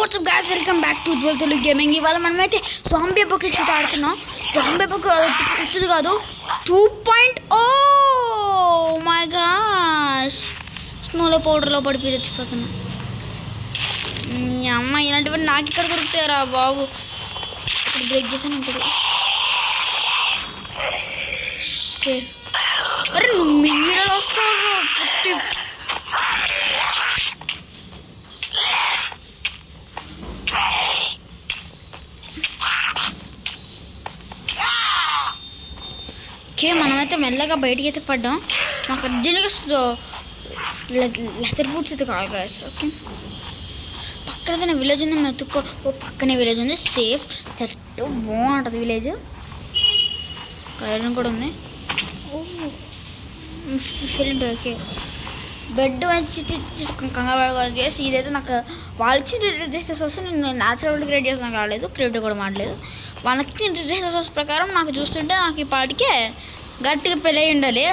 WhatsApp guys, welcome back to Jwal Telugu gaming. ఇవాళ మనమైతే zombie Apocalypse అయితే ఆడుతున్నాం. జాంబీ అపోకలిప్స్ కాదు 2.0. మై గాష్, స్నోలో పౌడర్లో పడిపోయి తెచ్చిపోతున్నా. మీ అమ్మ ఇలాంటివన్నీ నాకు ఇక్కడ దొరుకుతారా బాబు. ఇప్పుడు బ్రేక్ చేశాను ఇప్పుడు. అరే నువ్వు మీరు వస్తారు పుట్టి. ఓకే, మనమైతే మెల్లగా బయటికి అయితే పడ్డాం. నాకు అర్జెంట్గా లెదర్ బూట్స్ అయితే కావాలి గాయస్. ఓకే, పక్కన విలేజ్ ఉంది, మెతుక్కో. పక్కనే విలేజ్ ఉంది, సేఫ్ సెట్ బాగుంటుంది విలేజ్. ఐరన్ కూడా ఉంది. ఓకే, బెడ్ వచ్చి కంగారు చేసి ఇదైతే నాకు వాళ్ళు ఇచ్చి డ్రెస్సెస్ వస్తే నేను న్యాచురల్ క్రియేట్ చేసి నాకు రాలేదు, క్రియేట్ కూడా మాడలేదు. వాళ్ళకి డ్రెస్సెస్ ప్రకారం నాకు చూస్తుంటే నాకు ఈ పాటికే గట్టిగా పెళ్ళి ఉండాలి,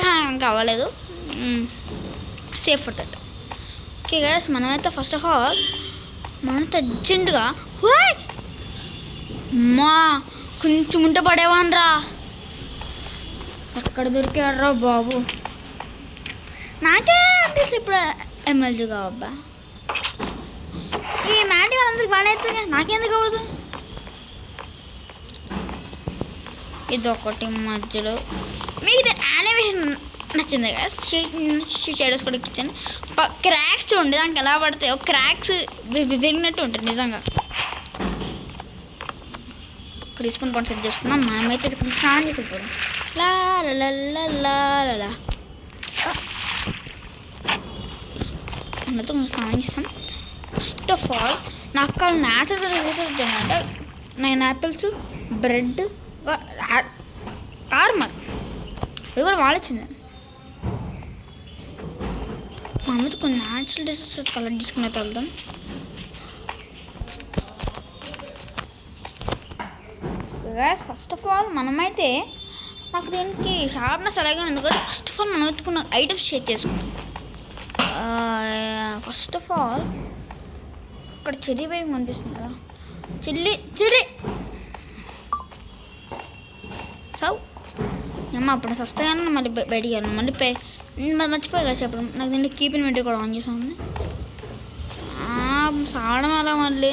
కావలేదు. Safe for that. Okay guys, మనమైతే ఫస్ట్ ఆఫ్ ఆల్ మనమైతే అర్జెంటుగా మా కొంచెం ఉంటే పడేవాన్రా. ఎక్కడ దొరికాడ్రా బాబు. నాకే అనిపిస్తుంది ఇప్పుడు ఎమ్మెల్జీ కావబ్బా. ఈ మ్యాంటీ వాళ్ళందరికి బాగా అవుతుంది, నాకెందుకు అవ్వదు. ఇదొకటి మధ్యలో. మీకు ఇది యానిమేషన్ నచ్చింది కదా, షేడర్స్ కూడా ఇచ్చాను. క్రాక్స్ చూడండి, దానికి ఎలా పడతాయో క్రాక్స్ విరిగినట్టు ఉంటుంది నిజంగా. రిస్పాన్ పాయింట్ సెట్ చేసుకుందాం. మనమైతే స్నానం చేసిపోయాం. లా అన్నతో స్నానం చేస్తాం. ఫస్ట్ ఆఫ్ ఆల్ నాకు కావాలి న్యాచురల్ రిసోర్స్ అంటే 9 యాపిల్స్, బ్రెడ్, ఆర్మర్. ఇవి కూడా వాడొచ్చింది. మా అమ్మతో కొన్ని న్యాచురల్ రిసోర్సెస్ కలెక్ట్ చేసుకునే వెళ్దాం. గైస్, ఫస్ట్ ఆఫ్ ఆల్ మనమైతే నాకు దీనికి షార్ప్నెస్ అలాగే ఉంది కూడా. ఫస్ట్ ఆఫ్ ఆల్ మనం ఎత్తుకున్న ఐటమ్స్ షేర్ చేసుకుంటాం. ఫస్ట్ ఆఫ్ ఆల్ ఇక్కడ చెర్రీ వైపు కనిపిస్తుంది కదా, చెర్రీ సౌ అమ్మ. అప్పుడు సస్తగానే మళ్ళీ బయటికి వెళ్ళాను, మళ్ళీ మర్చిపోయి కదా చెప్పడం. నాకు దీంట్లో కీప్ ఇన్వెంటరీ కూడా ఆన్ చేసాను. సావడం అలా మళ్ళీ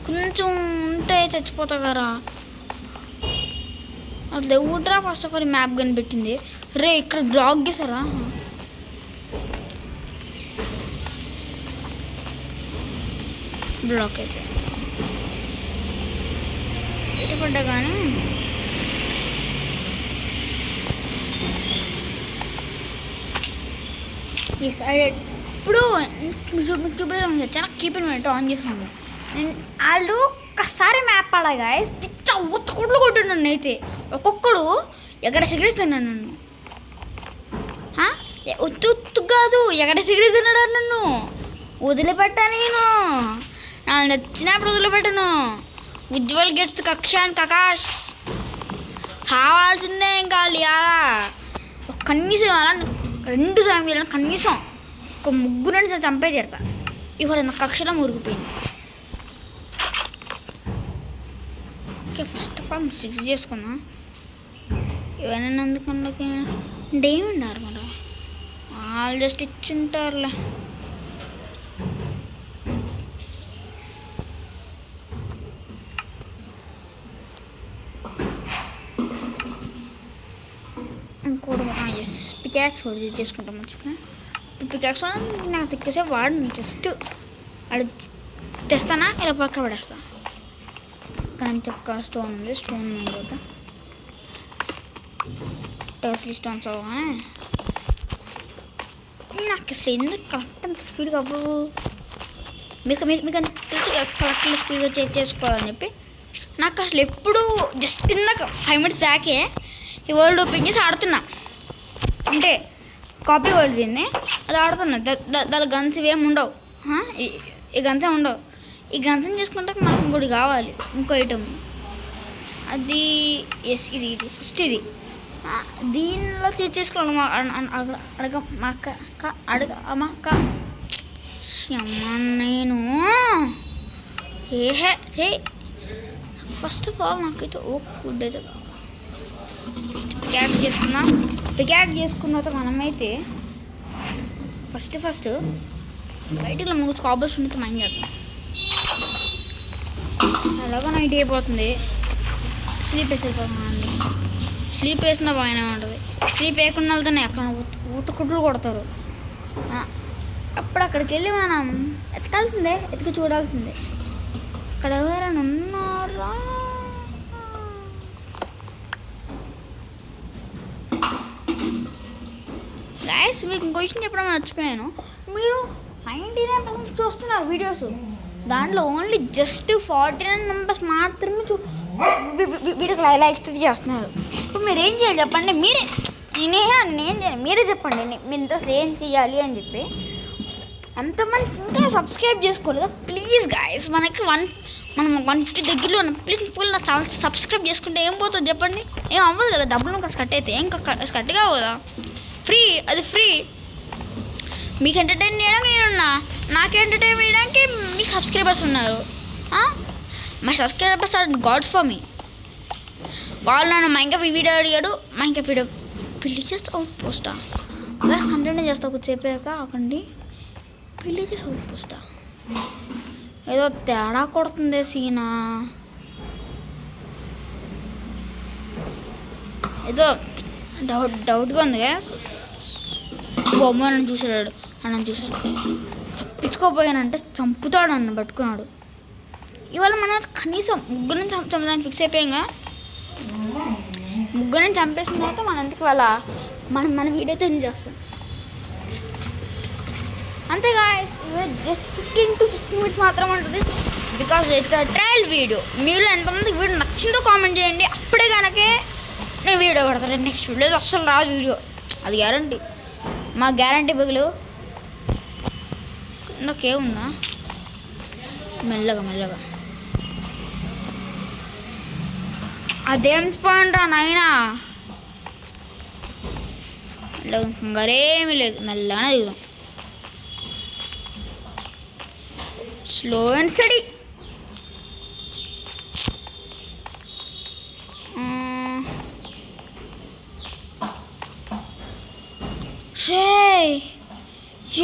కొంచెం ఉంటే చచ్చిపోతా కదా. అసలు ఎవడ్రా ఫస్ట్ ఆఫ్ ఆల్ మ్యాప్ కనిపెట్టింది. రే ఇక్కడ బ్లాక్ చేసారా. బ్లాక్ అయిపోయి పడ్డా కానీ ఇప్పుడు చూపించడం చాలా కీప్ ఇన్వెంటరీ ఆన్ చేసుకున్నాను. వాళ్ళు ఒక్కసారి మ్యాప్ ఆడా గాయస్, పిచ్చ ఒత్తుకొట్లు కొట్టిన నన్ను అయితే. ఒక్కొక్కడు ఎక్కడ సిగరేస్తున్నాడు నన్ను. ఉత్తు కాదు, ఎక్కడ సిగరేస్తున్నాడు నన్ను. వదిలిపెట్టా నేను, నాకు నచ్చినప్పుడు వదిలిపెట్టను. ఉజ్వల్ గెట్స్ కక్షాన్ కకాష్ కావాల్సిందే. ఇంకా అలా కనీసం అలా 2 సమయాలను కనీసం ఒక 3 చంపే చేరతా. ఇవాళ నా కక్షలో మురిగిపోయింది. ఓకే, ఫస్ట్ ఆఫ్ ఆల్ 6 చేసుకుందాం. ఇవన్నీ అందుకంటే డైమండ్ ఆర్మర్ వాళ్ళు జస్ట్ ఇచ్చుంటారులే. ఇంకోటి ఎస్ పికాక్స్ కూడా చేసుకుంటాం. మర్చిపోయి పికాక్స్ నాకు తిక్కేసే వాడు జస్ట్ అడి తెస్తానా, ఇలా పక్క పడేస్తా. కానీ చెక్క స్టోన్ ఉంది, స్టోన్ పోతా 3 స్టోన్స్ అవ్వగానే నాకు అసలు ఎందుకు కరెక్ట్ అంత స్పీడ్గా అవ్వవు. మీకు తెలుసు కదా కరెక్ట్గా స్పీడ్గా చెక్ చేసుకోవాలని చెప్పి. నాకు అసలు ఎప్పుడు జస్ట్ ఇందాక 5 minutes బ్యాకే ఈ వరల్డ్ ఓపెన్ చేసి ఆడుతున్నా. అంటే కాపీ వరల్డ్ దీన్ని అది ఆడుతున్నా. దాని గన్స్ ఇవేమి ఉండవు, ఈ గన్స్ ఉండవు. ఈ గన్సం చేసుకుంటే నాకు ఇంకోటి కావాలి, ఇంకో ఐటమ్. అది ఎస్ ఇది ఫస్ట్ ఇది దీనిలో చేసుకోవాలి. అడగ మా అక్క అడగ అమ్మ అక్క అమ్మా నేను ఏహే చే ఫస్ట్ ఆఫ్ ఆల్ నాకైతే ఫుడ్ అయితే పికాక్ చేసుకుందాం. పికాక్ చేసుకున్న తర్వాత మనమైతే ఫస్ట్ బయటలో మూడు కాబల్స్ ఉంటే మైండ్ చేద్దాం. అలాగా నైట్ అయిపోతుంది. స్లీప్ వేసేపోతామండి. స్లీప్ వేసినా బాగానే ఉంటుంది. స్లీప్ వేయకుండా వెళ్తేనే అక్కడ ఊతకుట్లు కొడతారు. అప్పుడు అక్కడికి వెళ్ళి మనం ఎతకాల్సిందే, ఎతికి చూడాల్సిందే. అక్కడ ఎవరైనా ఉన్నారా? గైస్ మీకు ఇంకో విషయం చెప్పడం మర్చిపోయాను. మీరు 99% చూస్తున్నారు వీడియోస్, దాంట్లో ఓన్లీ జస్ట్ 49 మెంబర్స్ మాత్రమే వీడియోకి లైక్స్ చేస్తున్నారు. ఇప్పుడు మీరు ఏం చేయాలి చెప్పండి? నేనేం చేయాలి మీరే చెప్పండి. మీరు ఇంత ఏం చేయాలి అని చెప్పి. అంతమంది ఇంకా సబ్స్క్రైబ్ చేసుకోలేదా? ప్లీజ్ గాయస్, మనకి మనం 150 దగ్గరలో ఉన్నాం. ప్లీజ్ నా ఛానల్ సబ్స్క్రైబ్ చేసుకుంటే ఏం పోతుంది చెప్పండి? ఏం అవ్వదు కదా, డబ్బులు కట్ అయితే ఏం కట్ కావు కదా. ఫ్రీ, అది ఫ్రీ. మీకు ఎంటర్టైన్ చేయడానికి నేనున్నా, నాకు ఎంటర్టైన్ చేయడానికి మీకు సబ్స్క్రైబర్స్ ఉన్నారు. My subscribers are gods for me. వాళ్ళు నన్ను మైంక్రాఫ్ట్ వీడియో అడిగాడు, మైంక్రాఫ్ట్ వీడియో విలేజెస్ అవుట్ పోస్టా గ్యాస్ కంటిన్యూ చేస్తా. చెప్పాక అకండి విలేజెస్ అవుట్ పోస్టా ఏదో తేడా కొడుతుంది సీనా. ఏదో డౌట్గా ఉంది గ్యాస్. బొమ్మ నన్ను చూసాడు, అన్నను చూశాడు. తప్పించుకోపోయానంటే చంపుతాడు, అన్న పట్టుకున్నాడు. ఇవాళ మనం కనీసం ముగ్గురిని చంపడానికి ఫిక్స్ అయిపోయాగా. ముగ్గురిని చంపేసిన తర్వాత మన ఎందుకు వాళ్ళ మన వీడియో అయితే ఎంజాయ్ చేస్తాం అంతే గాయస్. జస్ట్ 15 to 16 minutes మాత్రం ఉంటుంది, బికాజ్ ఇట్స్ ట్రయల్ వీడియో. మీలో ఎంతమందికి వీడియో నచ్చిందో కామెంట్ చేయండి. అప్పుడే కనుకే నేను వీడియో పెడతాను. నెక్స్ట్ వీడియో అస్సలు రాదు వీడియో, అది గ్యారంటీ. మా గ్యారంటీ బదులు నాకేముందా మెల్లగా అదేం స్పాన్ రా నాయనా. కంగారేమీ లేదు, మెల్లగానే దిగుదాం. Slow and steady.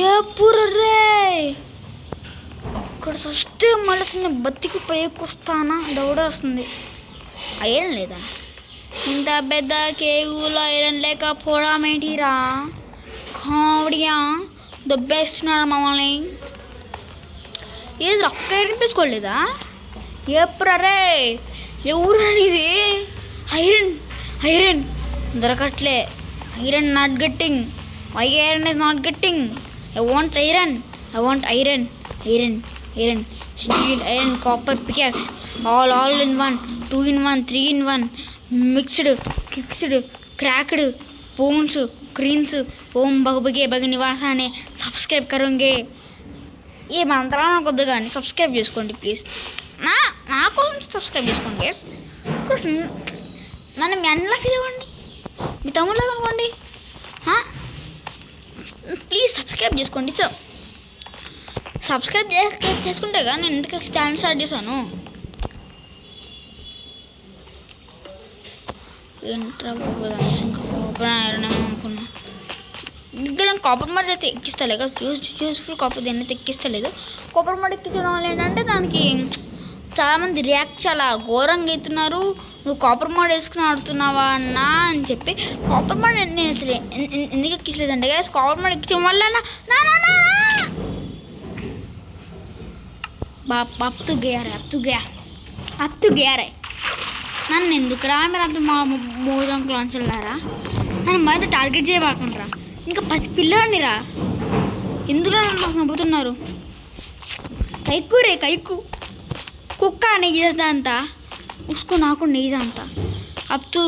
ఎప్పుడు రే ఇక్కడ వస్తే మళ్ళీ చిన్న బతికి పైకి వస్తానా డౌట్ వస్తుంది. ఐరన్ లేదా? ఇంత పెద్ద కేవులో ఐరన్ లేకపోవడం ఏంటిరా? కావడియా దొబ్బేస్తున్నారు మమ్మల్ని. ఏది ఒక్క ఐరన్ తీసుకోలేదా? ఎప్పుడు రే ఎవరు అనేది? ఐరన్ దొరకట్లే. Iron not getting. Why iron is not getting? I want iron. Steel, iron, copper, pickaxe. All in one. 2 in 1, 3 in 1. Mixed, cracked, bones, greens. Om bagi nivasaane. Subscribe करोगे. ये मंत्रा నాకు వద్దు కానీ సబ్స్క్రైబ్ చేసుకోండి ప్లీజ్. నాకు subscribe చేసుకోండి guys. నన్ను మీ అన్నలా feel అవ్వండి, మీ తమ్ముళ్ళగా అనుకోండి. ప్లీజ్ సబ్స్క్రైబ్ చేసుకోండి. సో సబ్స్క్రైబ్ చేసుకుంటే కదా నేను ఎందుకు అసలు ఛానల్ స్టార్ట్ చేశాను. ఏంట్రా బాబు ఇంకా కాపర్ ఐరన్ అనుకున్నా. ఇద్దరం కాపర్ మడ్ అయితే ఎక్కిస్తలేదు, యూస్ఫుల్ కాపర్ దేని అయితే ఎక్కిస్తలేదు. కాపర్ మడ్ ఎక్కించడం వల్ల ఏంటంటే దానికి చాలామంది రియాక్ట్ చాలా ఘోరంగా అవుతున్నారు. నువ్వు కాపర్ మోడ్ వేసుకుని ఆడుతున్నావా అన్నా అని చెప్పి. కాపర్ మోడ్ నేను అసలు ఎందుకు ఎక్కించలేదంటే గైస్, కాపర్ మోడ్ ఎక్కించడం వల్ల అప్ టు గేరే నన్ను ఎందుకురా మీరు అంత మా మోజంకు లాంచల్లారా? నన్ను మరి టార్గెట్ చేయబాకండ్రా. ఇంకా పసి పిల్లాడిని రా, ఎందుకురా నన్ను చంపుతున్నారు? కైకు కుక్క नहीं जानता उसको नाको नहीं जानता. अब तो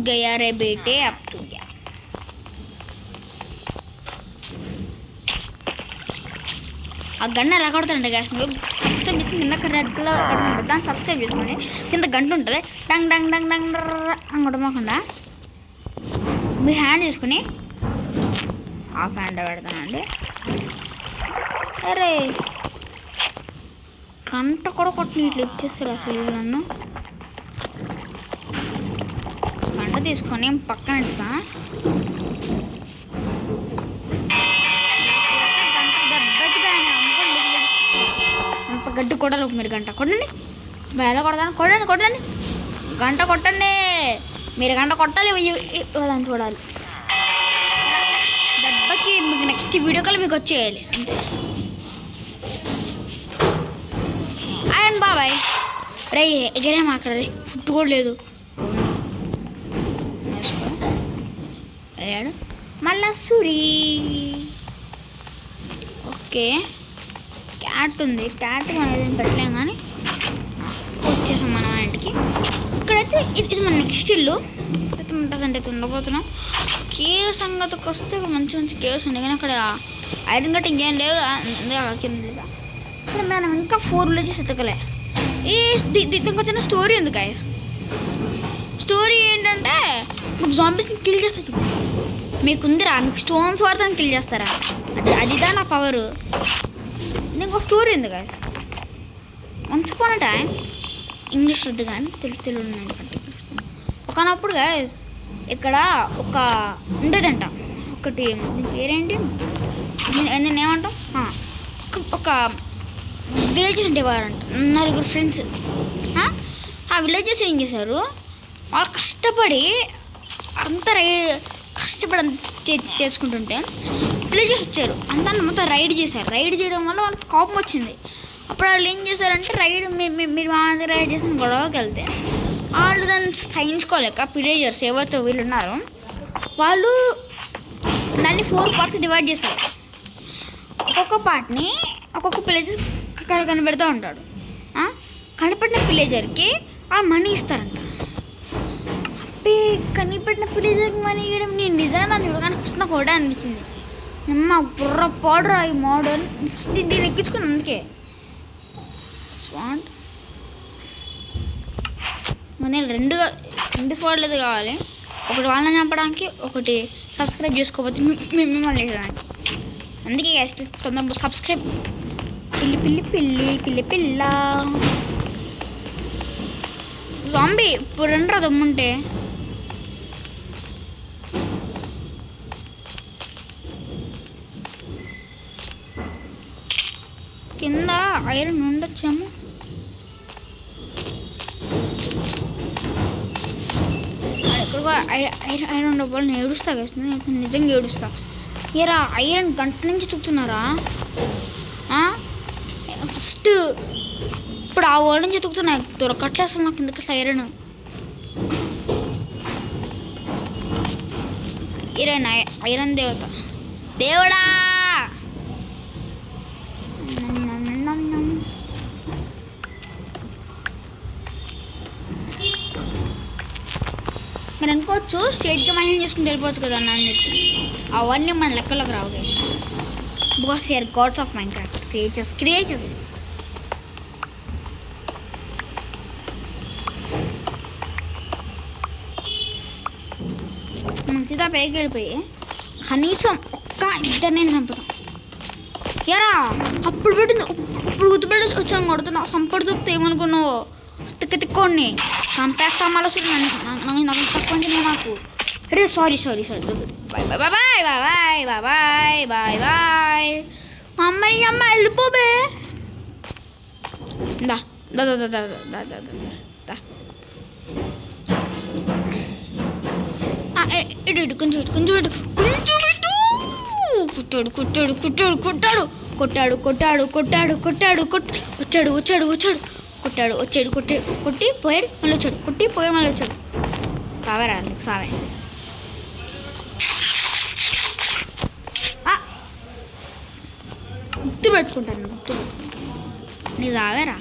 गया रे बेटे, अब तो गया. ఆ గంట ఎలా కొడుతుంటే గ్యాస్ మీరు సబ్స్క్రైబ్ చేసుకుని కింద రెడ్ కలర్ ఉంటుంది, దాన్ని సబ్స్క్రైబ్ చేసుకోండి. కింద గంట ఉంటుంది, డంగ్ డంగ్ డంగ్ డంగ్ అని కొట్టమాకుండా మీ హ్యాండ్ తీసుకుని హాఫ్ హ్యాండ్ పెడతానండి. అరే గంట కూడా కొట్టి ఇట్లా ఇచ్చేస్తారు అసలు నన్ను. గంట తీసుకొని పక్కన పెడతా. గడ్డి కొట్టాలి మీరు. గంట కొట్టండి, ఎలా కొడతాను? కొట్టండి గంట కొట్టండి. మీరు గంట కొట్టాలి, అని చూడాలి. దెబ్బకి మీకు నెక్స్ట్ వీడియో కాల్ మీకు వచ్చేయాలి అంతే. అండ్ బాబాయ్ రే ఎగరేమో అక్కడ రే, ఫుడ్ కూడా లేదు. అయ్యాడు మళ్ళా సూరి. ఓకే క్యాట్ ఉంది, క్యాట్ మనం ఏదైనా పెట్టలేం కానీ వచ్చేసాం మనం ఇంటికి. ఇక్కడైతే ఇది మన నెక్స్ట్ ఇల్లు అయితే ఉంటుంది. ఉండబోతున్నాం. కేవ్ సంగతికి వస్తే మంచి మంచి కేవ్స్ ఉన్నాయి కానీ అక్కడ ఐరన్ గట్ట ఇంకేం లేవు కింద. ఇక్కడ మనం ఇంకా 4 విలేజెస్ ఎత్తకలే. దీనికి వచ్చిన స్టోరీ ఉంది గాయస్. స్టోరీ ఏంటంటే మీకు జాంబీస్ని కిల్ చేస్తే చూపిస్తాను. మీకుందిరా, మీకు స్టోన్స్ వాడితే కిల్ చేస్తారా? అదిదా నా పవరు. ఇంకో స్టోరీ ఉంది guys. Once upon a time, English వద్దు కానీ తెలుగు ఉన్నాయండి కట్టిస్తాను. ఒకనప్పుడు గాయస్ ఇక్కడ ఒక ఉండేదంట ఒకటి, పేరేంటి నేను ఏమంటాం, ఒక విలేజెస్ ఉండేవారంట 4 ఫ్రెండ్స్. ఆ విలేజెస్ ఏం చేశారు, వాళ్ళు కష్టపడి అంతా చేసుకుంటుంటే విలేజెస్ వచ్చారు. అంతా మొత్తం రైడ్ చేశారు. రైడ్ చేయడం వల్ల వాళ్ళకి కోపం వచ్చింది. అప్పుడు వాళ్ళు ఏం చేశారంటే మీరు రైడ్ చేసిన గొడవకి వెళ్తే వాళ్ళు దాన్ని సహించుకోలేక విలేజర్స్ ఎవరితో వీళ్ళు ఉన్నారో వాళ్ళు దాన్ని 4 పార్ట్స్ డివైడ్ చేశారు. ఒక్కొక్క పార్ట్ని ఒక్కొక్క విలేజెస్ కనిపెడుతూ ఉంటాడు. కనిపెట్టిన విలేజర్కి ఆ మనీ ఇస్తారంట. అబ్బే కనిపెట్టిన విలేజర్కి మనీ ఇవ్వడం నేను నిజంగా దాన్ని చూడగానే ఫస్ట్ నాకు ఒకటే అనిపించింది. అమ్మ బుర్ర పౌడర్ ఈ మోడల్ ఫస్ట్ దీన్ని ఎక్కించుకున్నాను. అందుకే స్వాట్ నేను 2 స్పాట్లు అయితే కావాలి. ఒకటి వాళ్ళని చంపడానికి, ఒకటి సబ్స్క్రైబ్ చేసుకోవచ్చు మిమ్మల్ని చేయడానికి. అందుకే తొందర సబ్స్క్రైబ్. పిల్ల జాంబీ ఇప్పుడు రండ్రా దమ్ముంటే. కింద ఐరన్ ఉండొచ్చాము. ఐరన్ డబ్బాలు నేను ఏడుస్తా కదా, నిజంగా ఏడుస్తా. ఏరా ఐరన్ గంట నుంచి తుక్కుతున్నారా? ఫస్ట్ ఇప్పుడు ఆ ఓడి నుంచి తుక్కుతున్నాయి, దొరకట్లే అసలు నాకు ఎందుకు అసలు ఐరన్ దేవత దేవుడా. మీరు అనుకోవచ్చు స్ట్రేట్గా మైండ్ చేసుకుని వెళ్ళిపోవచ్చు కదా అని చెప్పి. అవన్నీ మన లెక్కలోకి రావు guys. Because we are gods of Minecraft creators. మంచిదా పైకి వెళ్ళిపోయి కనీసం ఒక్క 2 నేను చంపుతాం. ఎరా అప్పుడు పెట్టింది, ఇప్పుడు గుర్తుపెట్టి వచ్చాను కొడుతున్నా. సంపడు చూపితే ఏమనుకున్నావు? తిక్కోండి చంపేస్తా. మళ్ళీ నాకు తక్కువ నేను నాకు. అరే sorry bye bye bye bye bye bye bye bye. మా అమ్మని అమ్మ వెళ్ళిపోబే. దా దా దా దా దా దా దా ఇటు కొంచెం పెట్టు. వచ్చాడు కొట్టి పోయాడు మళ్ళీ వచ్చాడు. సావే సావే. గుర్తు పెట్టుకుంటాను నీ సావేరా,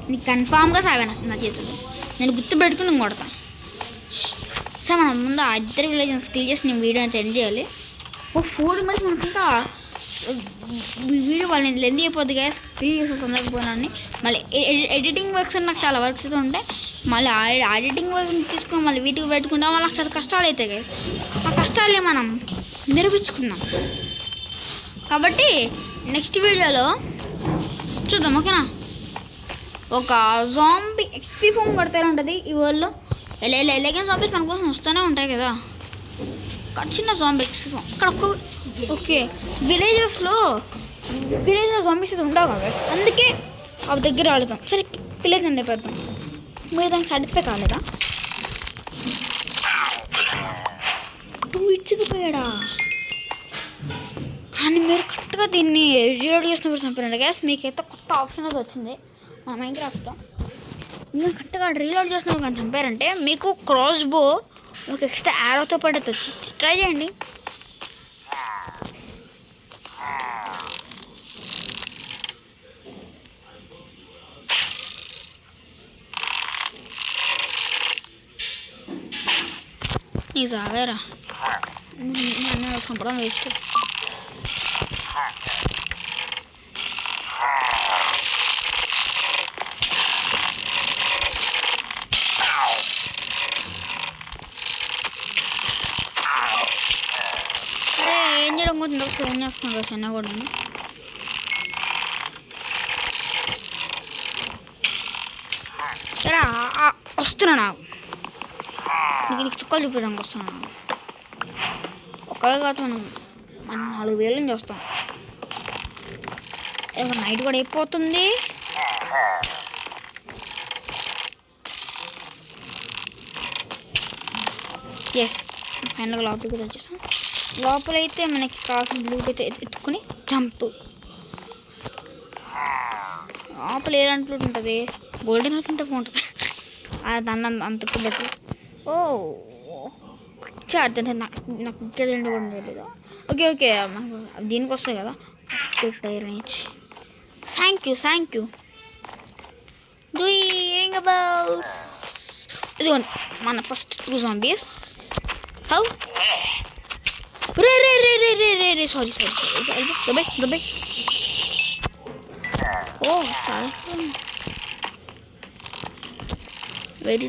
నీకు కన్ఫామ్గా సావే నా చేతుల్లో. నేను గుర్తు పెట్టుకుని నేను కొడతాను. సో మనం ముందు ఆ 2 విలేజ్ స్కిల్ చేసి నేను వీడియో అయితే ఎండ్ చేయాలి. 4 మినిట్స్ మనకి ఇంకా వీడియో వాళ్ళని లెంది అయిపోద్ది గ్యాస్ క్లియర్ చేసి తొందరకపోయినాన్ని మళ్ళీ ఎడిటింగ్ వర్క్స్ నాకు చాలా వర్క్స్ ఉంటాయి. మళ్ళీ ఎడిటింగ్ వర్క్ తీసుకొని మళ్ళీ వీటికి పెట్టుకుంటాం, మళ్ళీ చాలా కష్టాలు అవుతాయి గ్యాస్. ఆ కష్టాలే మనం నిరూపించుకుందాం. కాబట్టి నెక్స్ట్ వీడియోలో చూద్దాం, ఓకేనా? ఒక జాంబీ ఎక్స్పీ ఫామ్ కొడతానే ఉంటుంది ఈ వరల్డ్లో. ఎలాగైనా జాంబీస్ మన కోసం వస్తూనే ఉంటాయి కదా. చిన్న జాంబీ ఎక్స్పీ ఫామ్ ఇక్కడ ఓకే. విలేజెస్లో జాంబీస్ అయితే ఉండవు కదా, అందుకే అవి దగ్గర ఆడుతాం. సరే విలేజ్ అని పెడతాం. మీరు దానికి సాటిస్ఫై కాలేదా? ఇచ్చిపోయాడా? కానీ మీరు కరెక్ట్గా దీన్ని రీలోడ్ చేసినప్పుడు చంపారండి గ్యాస్. మీకైతే కొత్త ఆప్షన్ అయితే వచ్చింది మా మైన్క్రాఫ్ట్లో. మీరు కరెక్ట్గా రీలోడ్ చేసినప్పుడు కానీ చంపారంటే మీకు క్రాస్ బో ఒక ఎక్స్ట్రా యారోతో పాటు వచ్చి ట్రై చేయండి. నీ సావేరా అన్నీ చంపడం వేస్ట్. ఏం చేయడం కొంచెం ఫోన్ చేస్తున్నాను కదా చిన్న కూడా. సరే వస్తున్నా, నీకు చుక్కలు చూపించడానికి వస్తున్నాను. ఒకవేళ కాదు మనం 4,000 నుంచి వస్తాం. నైట్ కూడా అయిపోతుంది. ఎస్ ఫైనల్గా లోపలికి కూడా వచ్చేసాం. లోపలైతే మనకి కావాల్సిన బ్లూట్ అయితే ఎత్తుకుని జంప్. లోపల ఎలాంటి బ్లూట్ ఉంటుంది? గోల్డెన్ ఉంటే బాగుంటుంది. దాన్ని అంతకు బట్టి ఓ చార్జ్ అంటే నాకు ఇక్కడ రెండు కూడా తెలియదు. ఓకే మనకు దీనికి వస్తాయి కదా. Thank you doing about. ఇదిగోండి మన ఫస్ట్ 2 zombies. హౌ రే సారీ దొబ్బై. ఓ చాలా వెరీ